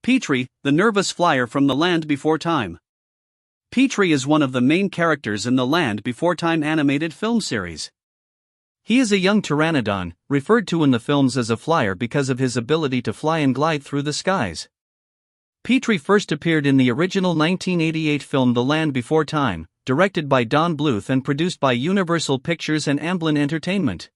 Petrie, the nervous flyer from The Land Before Time. Petrie is one of the main characters in the Land Before Time animated film series. He is a young pteranodon, referred to in the films as a flyer because of his ability to fly and glide through the skies. Petrie first appeared in the original 1988 film The Land Before Time, directed by Don Bluth and produced by Universal Pictures and Amblin Entertainment.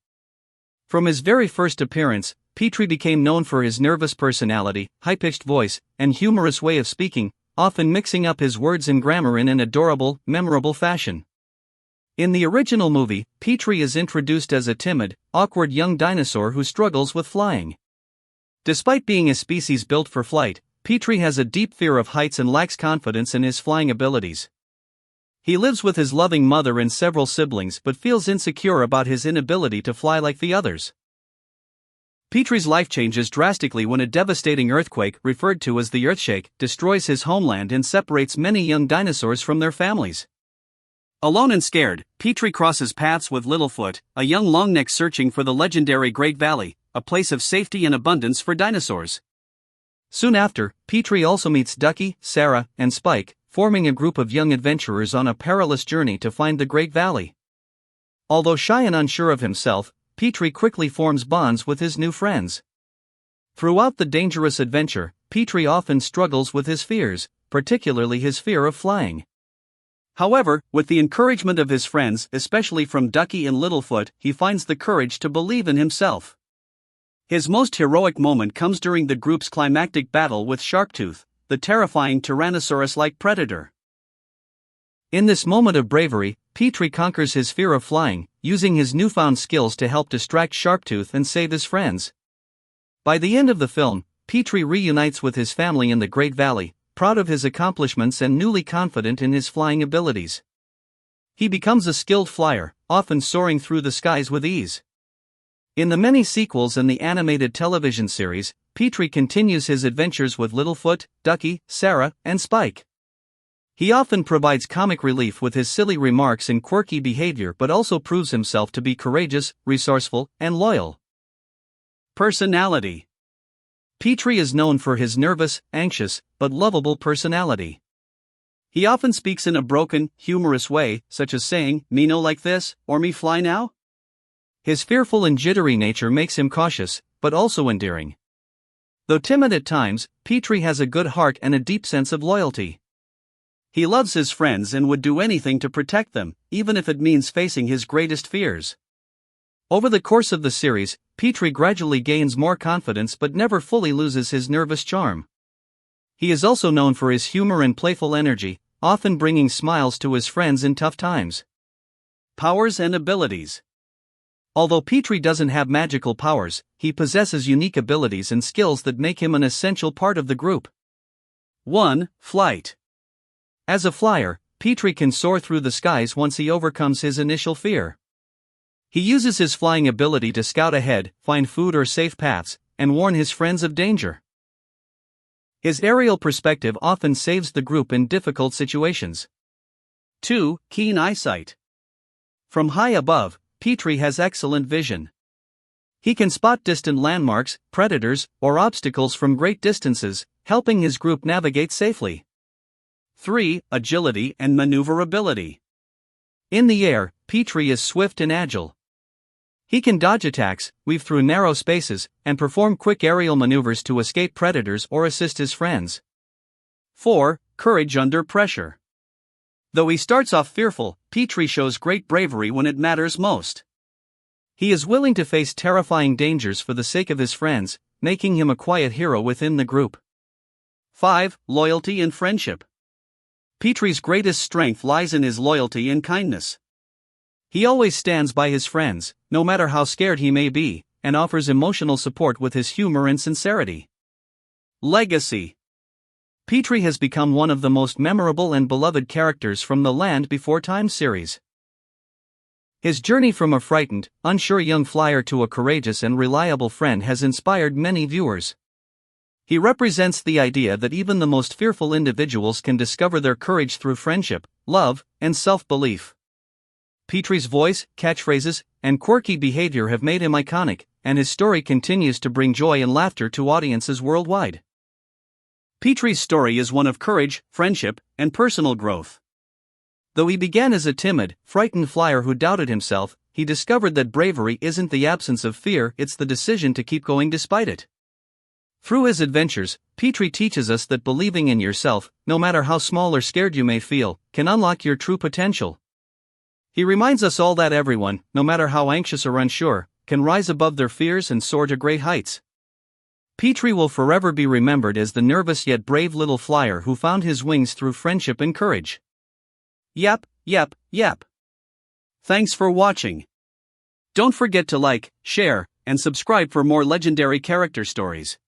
From his very first appearance, Petrie became known for his nervous personality, high-pitched voice, and humorous way of speaking, often mixing up his words and grammar in an adorable, memorable fashion. In the original movie, Petrie is introduced as a timid, awkward young dinosaur who struggles with flying. Despite being a species built for flight, Petrie has a deep fear of heights and lacks confidence in his flying abilities. He lives with his loving mother and several siblings but feels insecure about his inability to fly like the others. Petrie's life changes drastically when a devastating earthquake, referred to as the Earthshake, destroys his homeland and separates many young dinosaurs from their families. Alone and scared, Petrie crosses paths with Littlefoot, a young longneck searching for the legendary Great Valley, a place of safety and abundance for dinosaurs. Soon after, Petrie also meets Ducky, Sarah, and Spike, forming a group of young adventurers on a perilous journey to find the Great Valley. Although shy and unsure of himself, Petrie quickly forms bonds with his new friends. Throughout the dangerous adventure, Petrie often struggles with his fears, particularly his fear of flying. However, with the encouragement of his friends, especially from Ducky and Littlefoot, he finds the courage to believe in himself. His most heroic moment comes during the group's climactic battle with Sharptooth, the terrifying Tyrannosaurus-like predator. In this moment of bravery, Petrie conquers his fear of flying, using his newfound skills to help distract Sharptooth and save his friends. By the end of the film, Petrie reunites with his family in the Great Valley, proud of his accomplishments and newly confident in his flying abilities. He becomes a skilled flyer, often soaring through the skies with ease. In the many sequels and the animated television series, Petrie continues his adventures with Littlefoot, Ducky, Sarah, and Spike. He often provides comic relief with his silly remarks and quirky behavior but also proves himself to be courageous, resourceful, and loyal. Personality. Petrie is known for his nervous, anxious, but lovable personality. He often speaks in a broken, humorous way, such as saying, "Me no like this," or "Me fly now?" His fearful and jittery nature makes him cautious, but also endearing. Though timid at times, Petrie has a good heart and a deep sense of loyalty. He loves his friends and would do anything to protect them, even if it means facing his greatest fears. Over the course of the series, Petrie gradually gains more confidence but never fully loses his nervous charm. He is also known for his humor and playful energy, often bringing smiles to his friends in tough times. Powers and abilities. Although Petrie doesn't have magical powers, he possesses unique abilities and skills that make him an essential part of the group. 1. Flight. As a flyer, Petrie can soar through the skies once he overcomes his initial fear. He uses his flying ability to scout ahead, find food or safe paths, and warn his friends of danger. His aerial perspective often saves the group in difficult situations. 2. Keen eyesight. From high above, Petrie has excellent vision. He can spot distant landmarks, predators, or obstacles from great distances, helping his group navigate safely. 3. Agility and maneuverability. In the air, Petrie is swift and agile. He can dodge attacks, weave through narrow spaces, and perform quick aerial maneuvers to escape predators or assist his friends. 4. Courage under pressure. Though he starts off fearful, Petrie shows great bravery when it matters most. He is willing to face terrifying dangers for the sake of his friends, making him a quiet hero within the group. 5. Loyalty and friendship. Petrie's greatest strength lies in his loyalty and kindness. He always stands by his friends, no matter how scared he may be, and offers emotional support with his humor and sincerity. Legacy. Petrie has become one of the most memorable and beloved characters from the Land Before Time series. His journey from a frightened, unsure young flyer to a courageous and reliable friend has inspired many viewers. He represents the idea that even the most fearful individuals can discover their courage through friendship, love, and self-belief. Petrie's voice, catchphrases, and quirky behavior have made him iconic, and his story continues to bring joy and laughter to audiences worldwide. Petrie's story is one of courage, friendship, and personal growth. Though he began as a timid, frightened flyer who doubted himself, he discovered that bravery isn't the absence of fear, it's the decision to keep going despite it. Through his adventures, Petrie teaches us that believing in yourself, no matter how small or scared you may feel, can unlock your true potential. He reminds us all that everyone, no matter how anxious or unsure, can rise above their fears and soar to great heights. Petrie will forever be remembered as the nervous yet brave little flyer who found his wings through friendship and courage. Yap, yap, yap. Thanks for watching. Don't forget to like, share, and subscribe for more legendary character stories.